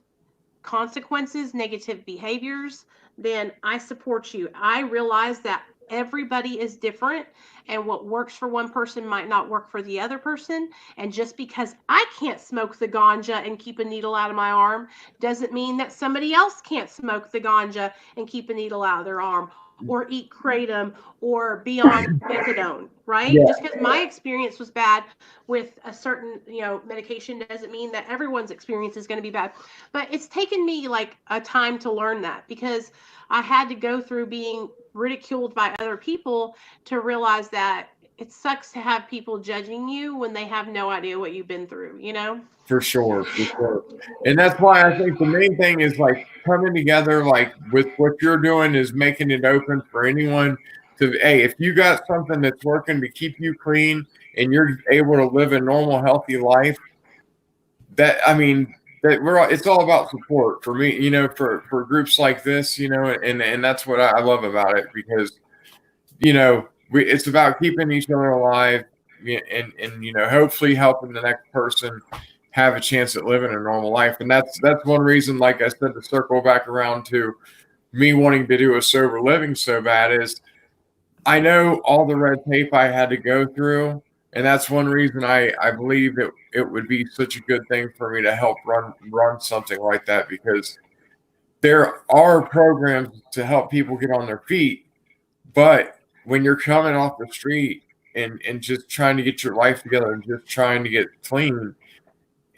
consequences, negative behaviors, then I support you. I realize that everybody is different and what works for one person might not work for the other person. And just because I can't smoke the ganja and keep a needle out of my arm doesn't mean that somebody else can't smoke the ganja and keep a needle out of their arm or eat kratom or be on methadone, right? yeah, Just because my experience was bad with a certain, medication doesn't mean that everyone's experience is going to be bad. But it's taken me like a time to learn that because I had to go through being ridiculed by other people to realize that it sucks to have people judging you when they have no idea what you've been through, you know? for sure, for sure. And that's why I think the main thing is like coming together, like with what you're doing, is making it open for anyone to, hey, if you got something that's working to keep you clean and you're able to live a normal, healthy life, that I mean, it's all about support for me, for groups like this, and that's what I love about it because it's about keeping each other alive, and hopefully helping the next person have a chance at living a normal life. And that's one reason, like I said, to circle back around to me wanting to do a sober living so bad is I know all the red tape I had to go through, and that's one reason I believe it would be such a good thing for me to help run something like that, because there are programs to help people get on their feet, but when you're coming off the street and just trying to get your life together and just trying to get clean,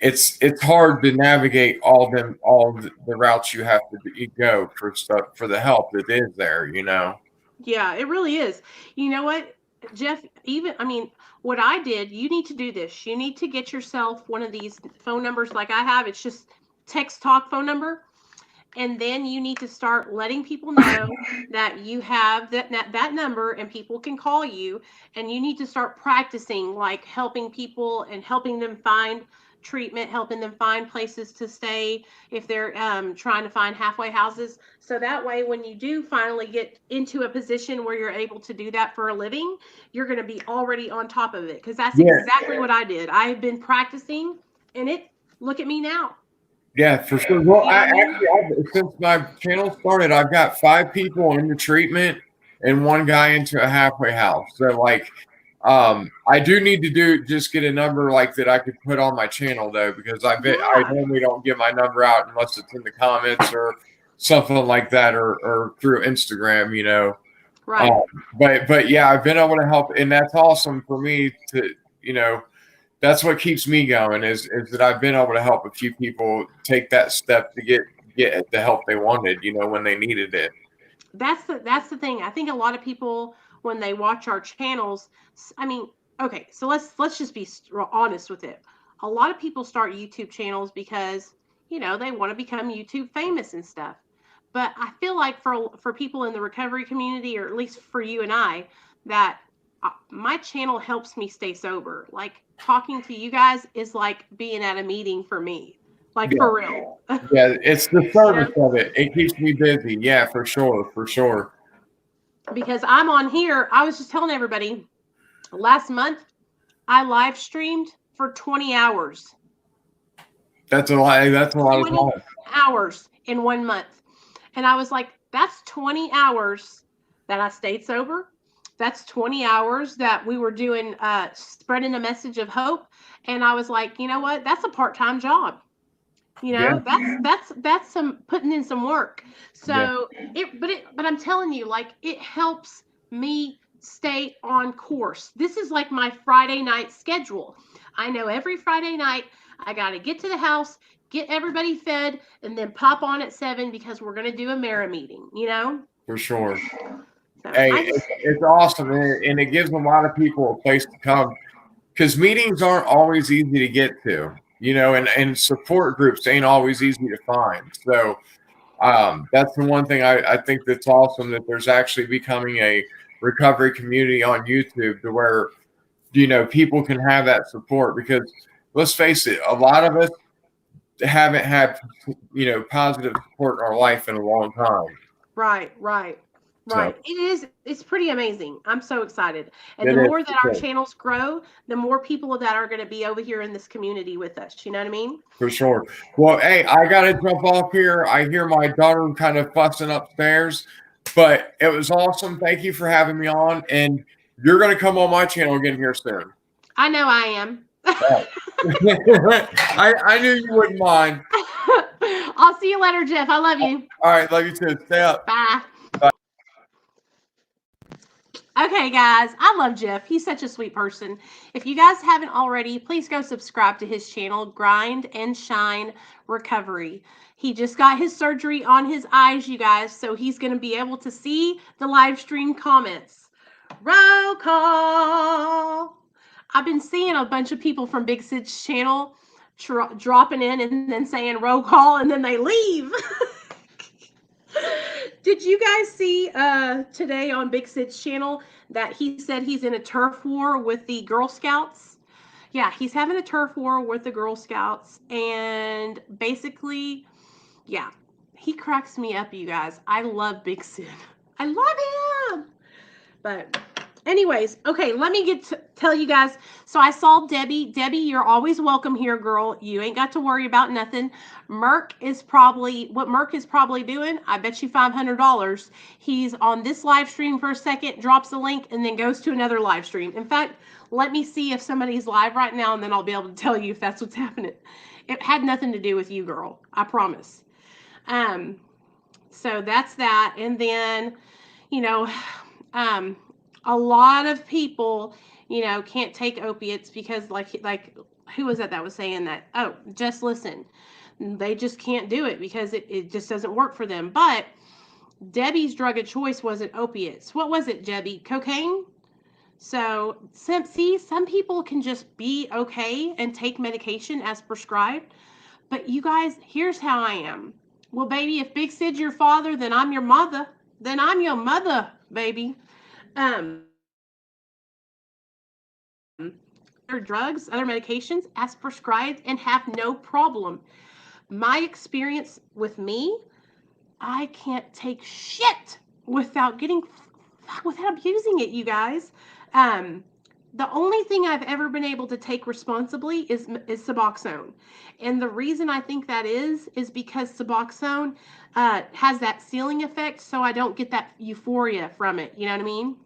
it's hard to navigate all the routes you have to go for stuff, for the help that is there. Yeah, it really is. You know what, Jeff, even, I mean, what I did, you need to do this. You need to get yourself one of these phone numbers like I have. It's just text talk phone number. And then you need to start letting people know that you have that number and people can call you. And you need to start practicing, like helping people and helping them find treatment, helping them find places to stay if they're trying to find halfway houses. So that way, when you do finally get into a position where you're able to do that for a living, you're going to be already on top of it. Because that's Yeah. exactly what I did. I've been practicing, and Look at me now. Yeah, for sure. Well, You know what I mean? since my channel started, I've got 5 people into treatment and 1 guy into a halfway house. So like, I do need to just get a number like that I could put on my channel though, because I Yeah. normally don't give my number out unless it's in the comments or something like that, or through Instagram, you know. Right. Um, but yeah, I've been able to help, and that's awesome for me to, you know, that's what keeps me going is that I've been able to help a few people take that step to get the help they wanted, you know, when they needed it. That's the thing. I think a lot of people when they watch our channels, I mean, okay, so let's just be honest with it. A lot of people start YouTube channels because, they want to become YouTube famous and stuff. But I feel like for people in the recovery community, or at least for you and I, that my channel helps me stay sober. Like talking to you guys is like being at a meeting for me. Like Yeah, for real. yeah, it's the You know, service of it. It keeps me busy. Yeah, for sure, for sure. because I'm on here. I was just telling everybody last month I live streamed for 20 hours. That's a lot. That's a lot of 20 time. hours in 1 month. And I was like, that's 20 hours that I stayed sober. That's 20 hours that we were doing, spreading a message of hope. And I was like, you know what? That's a part-time job. Yeah, That's some putting in some work. yeah, So but I'm telling you, like, it helps me stay on course. This is like my Friday night schedule. I know every Friday night I got to get to the house, get everybody fed, and then pop on at 7 because we're going to do a Mara meeting. for sure. So Hey, I just, it's awesome, and it gives a lot of people a place to come, because meetings aren't always easy to get to, you know, and support groups ain't always easy to find. So that's the one thing I think that's awesome, that there's actually becoming a recovery community on YouTube to where, you know, people can have that support, because let's face it, a lot of us haven't had, you know, positive support in our life in a long time. right, right. So Right. It's pretty amazing. I'm so excited. And it the is more for that our sure. channels grow, the more people that are going to be over here in this community with us. You know what I mean? For sure. Well, hey, I gotta jump off here. I hear my daughter kind of fussing upstairs, but it was awesome. Thank you for having me on, and you're gonna come on my channel again here soon. I know I am. I knew you wouldn't mind. I'll see you later, Jeff. I love you. All right, love you too. Stay up. Bye. Okay, guys, I love Jeff. He's such a sweet person. If you guys haven't already, please go subscribe to his channel, Grind and Shine Recovery. He just got his surgery on his eyes, you guys, so he's going to be able to see the live stream comments. Roll call. I've been seeing a bunch of people from Big Sid's channel dropping in and then saying roll call, and then they leave. Did you guys see today on Big Sid's channel that he said he's in a turf war with the Girl Scouts? Yeah, he's having a turf war with the Girl Scouts, and basically, yeah, he cracks me up, you guys. I love Big Sid. I love him. But anyways, okay, let me tell you guys. So I saw Debbie. Debbie, you're always welcome here, girl. You ain't got to worry about nothing. Merc is probably doing. I bet you $500. He's on this live stream for a second, drops a link, and then goes to another live stream. In fact, let me see if somebody's live right now, and then I'll be able to tell you if that's what's happening. It had nothing to do with you, girl. I promise. So that's that, and then, you know, a lot of people, can't take opiates because like who was that was saying that? Oh, just listen. They just can't do it because it just doesn't work for them. But Debbie's drug of choice wasn't opiates. What was it, Debbie? Cocaine? So, some people can just be okay and take medication as prescribed. But you guys, here's how I am. Well, baby, if Big Sid's your father, then I'm your mother. Then I'm your mother, baby. Other drugs, other medications as prescribed and have no problem. My experience with me, I can't take shit without abusing it, you guys. the only thing I've ever been able to take responsibly is Suboxone. And the reason I think that is because Suboxone has that ceiling effect, so I don't get that euphoria from it. You know what I mean?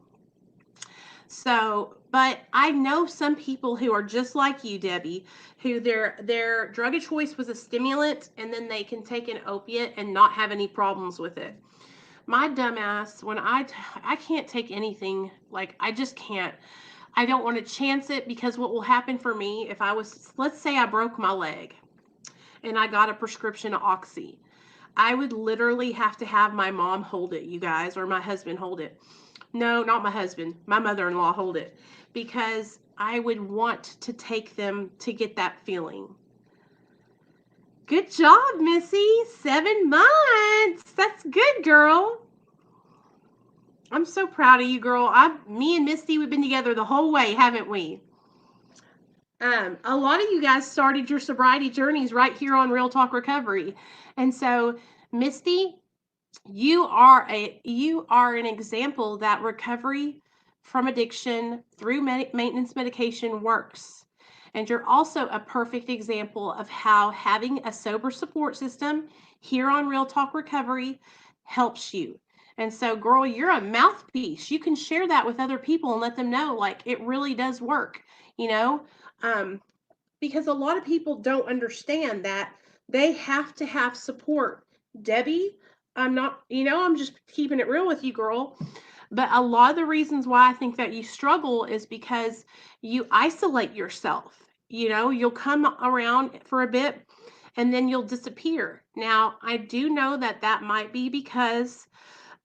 So, but I know some people who are just like you, Debbie, who their drug of choice was a stimulant, and then they can take an opiate and not have any problems with it. My dumbass, when I can't take anything, like I just can't. I don't want to chance it, because what will happen for me if I was, let's say I broke my leg and I got a prescription of Oxy, I would literally have to have my mom hold it, you guys, or my husband hold it. No, not my husband, my mother-in-law hold it, because I would want to take them to get that feeling. Good job, Missy. 7 months. That's good, girl. I'm so proud of you, girl. Me and Misty, we've been together the whole way, haven't we? A lot of you guys started your sobriety journeys right here on Real Talk Recovery. And so, Misty, you are an example that recovery from addiction through maintenance medication works. And you're also a perfect example of how having a sober support system here on Real Talk Recovery helps you. And so, girl, you're a mouthpiece. You can share that with other people and let them know, like, it really does work, you know? Because a lot of people don't understand that they have to have support. Debbie, I'm not, I'm just keeping it real with you, girl. But a lot of the reasons why I think that you struggle is because you isolate yourself. You'll come around for a bit and then you'll disappear. Now, I do know that that might be because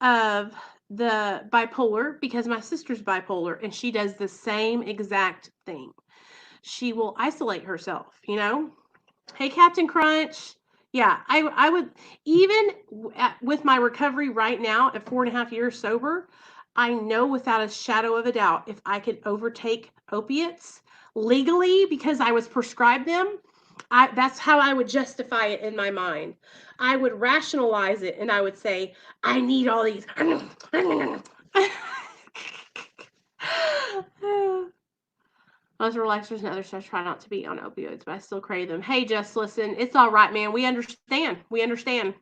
of the bipolar, because my sister's bipolar and she does the same exact thing. She will isolate herself. Hey, Captain Crunch. Yeah, I would, even with my recovery right now at 4.5 years sober, I know without a shadow of a doubt, if I could overtake opiates legally because I was prescribed them, that's how I would justify it in my mind. I would rationalize it and I would say, I need all these. Most relaxers and other stuff try not to be on opioids, but I still crave them. Hey, just listen. It's all right, man. We understand. We understand.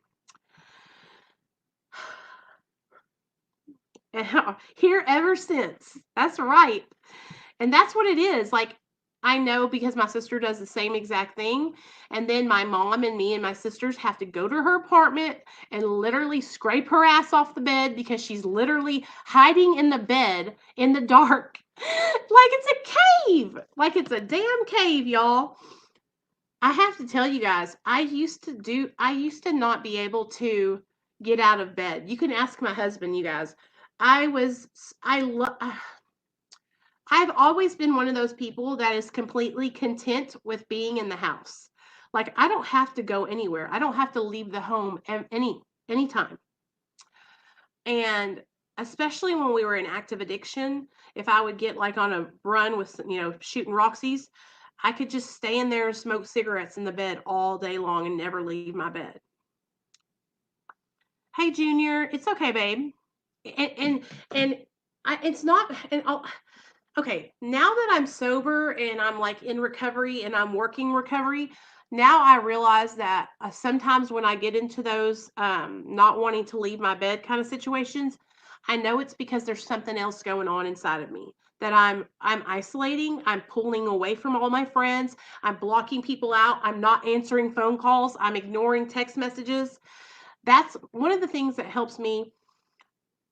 Here ever since. That's right. And that's what it is. Like, I know because my sister does the same exact thing. And then my mom and me and my sisters have to go to her apartment and literally scrape her ass off the bed because she's literally hiding in the bed in the dark like it's a cave. Like it's a damn cave, y'all. I have to tell you guys, I used to not be able to get out of bed. You can ask my husband, you guys. I've always been one of those people that is completely content with being in the house. Like I don't have to go anywhere. I don't have to leave the home anytime. And especially when we were in active addiction, if I would get like on a run with, shooting Roxy's, I could just stay in there and smoke cigarettes in the bed all day long and never leave my bed. Hey, Junior, it's okay, babe. It's not, okay, now that I'm sober and I'm like in recovery and I'm working recovery, now I realize that sometimes when I get into those not wanting to leave my bed kind of situations, I know it's because there's something else going on inside of me that I'm isolating, I'm pulling away from all my friends, I'm blocking people out, I'm not answering phone calls, I'm ignoring text messages. That's one of the things that helps me.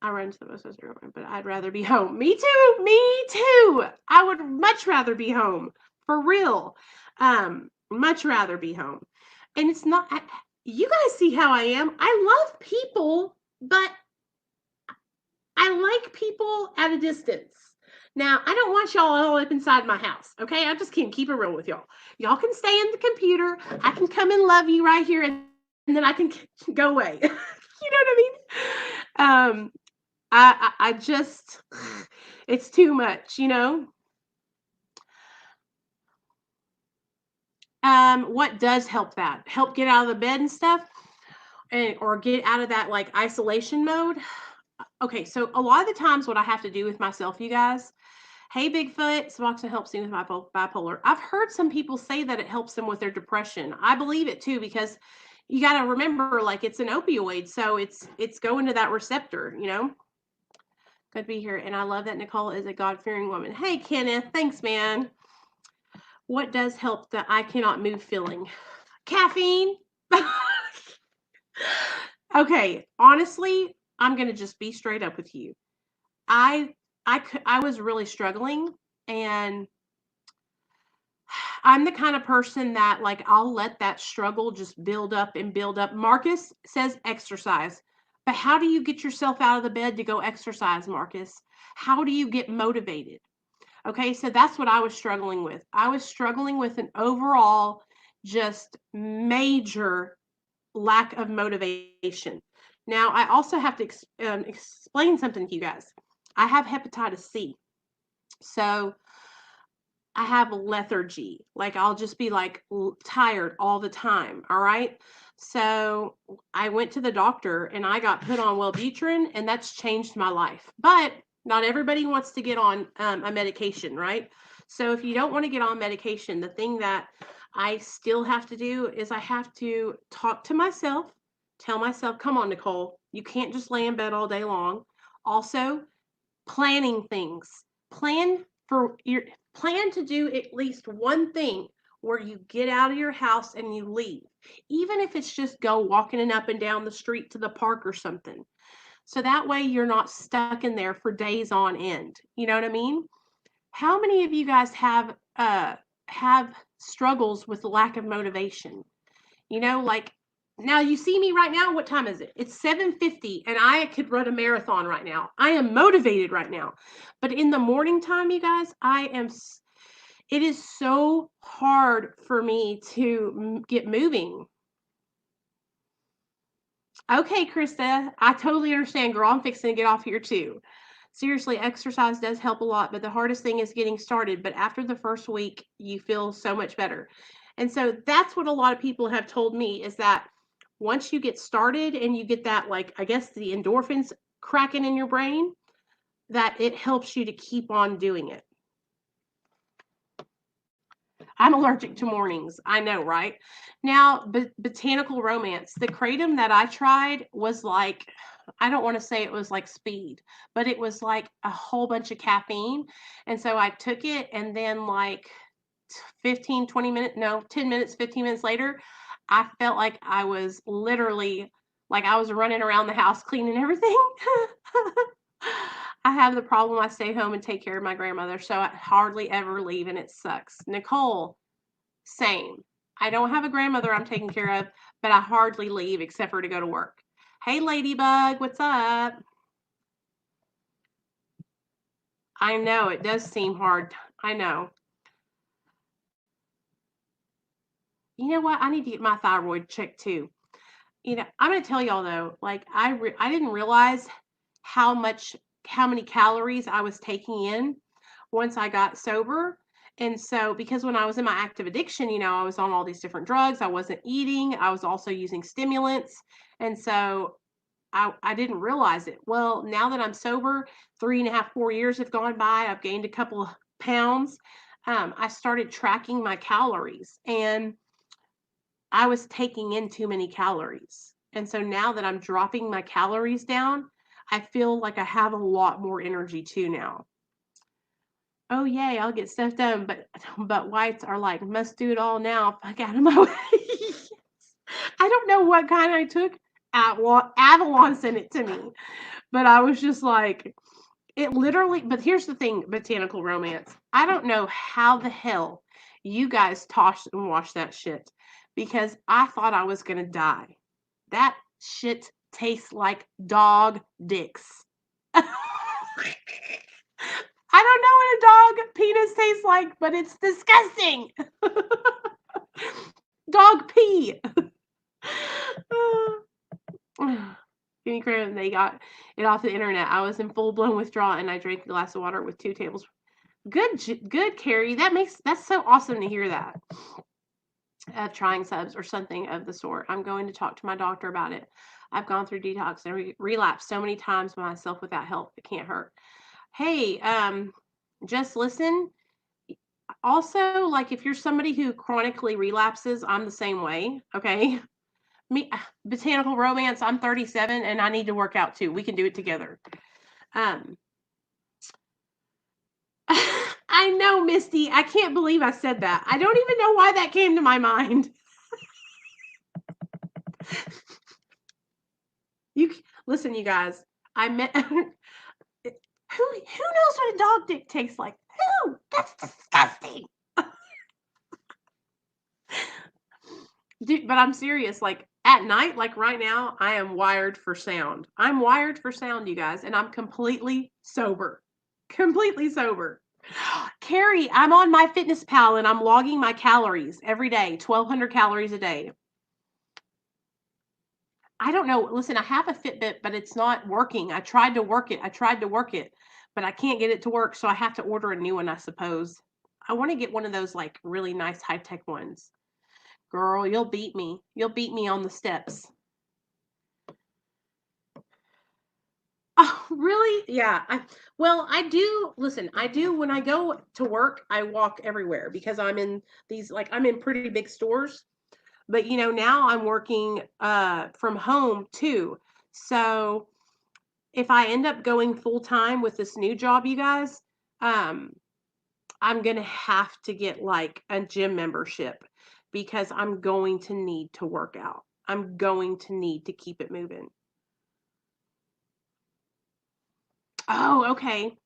I run to the most room, but I'd rather be home. Me too. Me too. I would much rather be home. For real. Much rather be home. And it's not, you guys see how I am. I love people, but I like people at a distance. Now, I don't want y'all all up inside my house, okay? I just can't keep it real with y'all. Y'all can stay in the computer. I can come and love you right here, and then I can go away. You know what I mean? I just, it's too much, What does help that? Help get out of the bed and stuff, or get out of that like isolation mode? Okay, so a lot of the times what I have to do with myself, you guys, Hey, Bigfoot, Suboxone helps me with bipolar. I've heard some people say that it helps them with their depression. I believe it too because you got to remember, like it's an opioid, so it's going to that receptor. Good to be here, and I love that Nicole is a God-fearing woman. Hey, Kenneth, thanks, man. What does help the I cannot move feeling? Caffeine. Okay, honestly, I'm gonna just be straight up with you. I I was really struggling, and I'm the kind of person that like I'll let that struggle just build up and build up. Marcus says exercise. But how do you get yourself out of the bed to go exercise, Marcus? How do you get motivated? Okay, so that's what I was struggling with. I was struggling with an overall just major lack of motivation. Now, I also have to explain something to you guys. I have hepatitis C. So I have lethargy. Like I'll just be like tired all the time. All right. So I went to the doctor and I got put on Wellbutrin, and that's changed my life. But not everybody wants to get on a medication, right? So if you don't want to get on medication, the thing that I still have to do is I have to talk to myself, tell myself, come on, Nicole, you can't just lay in bed all day long. Also, planning things. Plan for your plan to do at least one thing where you get out of your house and you leave. Even if it's just go walking and up and down the street to the park or something. So that way you're not stuck in there for days on end. You know what I mean? How many of you guys have struggles with lack of motivation? Like now you see me right now. What time is it? It's 7:50 and I could run a marathon right now. I am motivated right now. But in the morning time, you guys, it is so hard for me to get moving. Okay, Krista, I totally understand, girl. I'm fixing to get off here too. Seriously, exercise does help a lot, but the hardest thing is getting started. But after the first week, you feel so much better. And so that's what a lot of people have told me is that once you get started and you get that, like, I guess the endorphins cracking in your brain, that it helps you to keep on doing it. I'm allergic to mornings. I know, right? Now, botanical romance. The kratom that I tried was like, I don't want to say it was like speed, but it was like a whole bunch of caffeine. And so I took it, and then like 15, 20 minutes, no, 10 minutes, 15 minutes later, I felt like I was literally like I was running around the house cleaning everything. I have the problem. I stay home and take care of my grandmother, so I hardly ever leave, and it sucks. Nicole, same. I don't have a grandmother I'm taking care of, but I hardly leave except for to go to work. Hey, Ladybug, what's up? I know it does seem hard. I know. You know what? I need to get my thyroid checked too. I'm going to tell y'all though, like I didn't realize how many calories I was taking in once I got sober. And so because when I was in my active addiction, I was on all these different drugs, I wasn't eating, I was also using stimulants. And so I didn't realize it. Well, now that I'm sober, 3.5, 4 years have gone by, I've gained a couple of pounds. I started tracking my calories, and I was taking in too many calories. And so now that I'm dropping my calories down, I feel like I have a lot more energy too now. Oh yay, I'll get stuff done, but whites are like, must do it all now. Fuck out of my way. I don't know what kind I took. Avalon sent it to me, but I was just like, it literally. But here's the thing, botanical romance. I don't know how the hell you guys tossed and washed that shit because I thought I was gonna die. That shit tastes like dog dicks. I don't know what a dog penis tastes like, but it's disgusting. Dog pee. Give me credit. They got it off the internet. I was in full blown withdrawal, and I drank a glass of water with 2 tablespoons. Good, Carrie. That's so awesome to hear that. Of trying subs or something of the sort. I'm going to talk to my doctor about it. I've gone through detox and relapsed so many times by myself without help. It can't hurt. Hey, Just listen. Also, like if you're somebody who chronically relapses, I'm the same way. Okay. Me, botanical romance, I'm 37 and I need to work out too. We can do it together. Um, I know, Misty. I can't believe I said that. I don't even know why that came to my mind. You listen, you guys. I met who knows what a dog dick tastes like? Who? That's disgusting. Dude, but I'm serious. Like at night, like right now, I am wired for sound. I'm wired for sound, you guys, and I'm completely sober. Completely sober. Carrie, I'm on MyFitnessPal and I'm logging my calories every day, 1,200 calories a day. I don't know. Listen, I have a Fitbit, but it's not working. I tried to work it, but I can't get it to work. So I have to order a new one, I suppose. I want to get one of those like really nice high tech ones. Girl, you'll beat me. You'll beat me on the steps. Oh, really? Yeah. I do listen, I do when I go to work, I walk everywhere because I'm in I'm in pretty big stores. But now I'm working from home too. So if I end up going full time with this new job, you guys, um, I'm gonna have to get like a gym membership because I'm going to need to work out. I'm going to need to keep it moving. Oh, okay.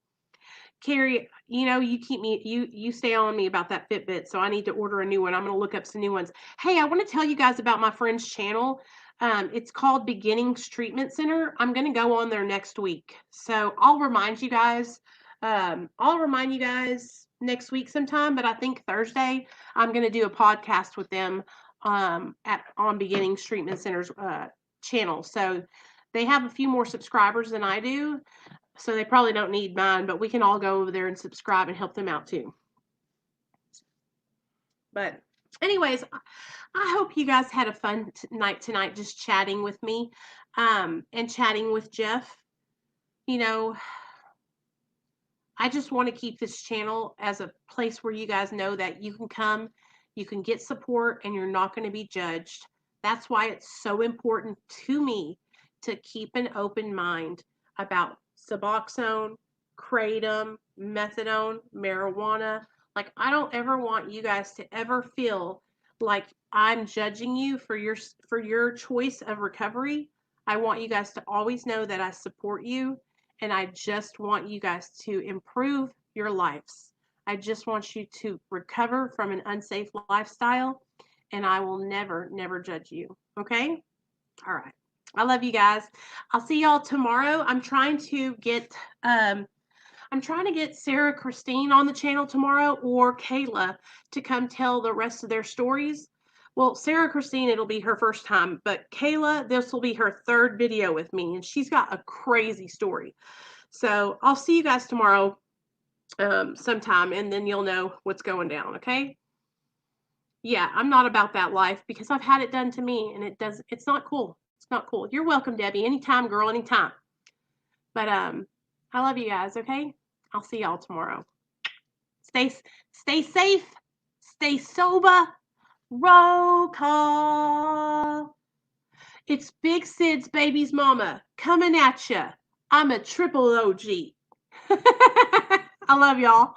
Carrie, you stay on me about that Fitbit, so I need to order a new one. I'm going to look up some new ones. Hey, I want to tell you guys about my friend's channel. It's called Beginnings Treatment Center. I'm going to go on there next week. So I'll remind you guys. I'll remind you guys next week sometime, but I think Thursday I'm going to do a podcast with them on Beginnings Treatment Center's channel. So they have a few more subscribers than I do. So they probably don't need mine, but we can all go over there and subscribe and help them out too. But anyways, I hope you guys had a fun night tonight just chatting with me and chatting with Jeff. You know, I just want to keep this channel as a place where you guys know that you can come, you can get support, and you're not going to be judged. That's why it's so important to me to keep an open mind about Suboxone, Kratom, methadone, marijuana. Like, I don't ever want you guys to ever feel like I'm judging you for your choice of recovery. I want you guys to always know that I support you and I just want you guys to improve your lives. I just want you to recover from an unsafe lifestyle, and I will never, never judge you. Okay? All right. I love you guys. I'll see y'all tomorrow. I'm trying to get Sarah Christine on the channel tomorrow or Kayla to come tell the rest of their stories. Well, Sarah Christine, it'll be her first time, but Kayla, this will be her third video with me, and she's got a crazy story. So I'll see you guys tomorrow sometime, and then you'll know what's going down, okay? Yeah, I'm not about that life because I've had it done to me, and it's not cool. It's not cool. You're welcome, Debbie. Anytime, girl, anytime. But I love you guys, okay? I'll see y'all tomorrow. Stay safe, stay sober. Roll call. It's Big Sid's baby's mama coming at ya. I'm a triple OG. I love y'all.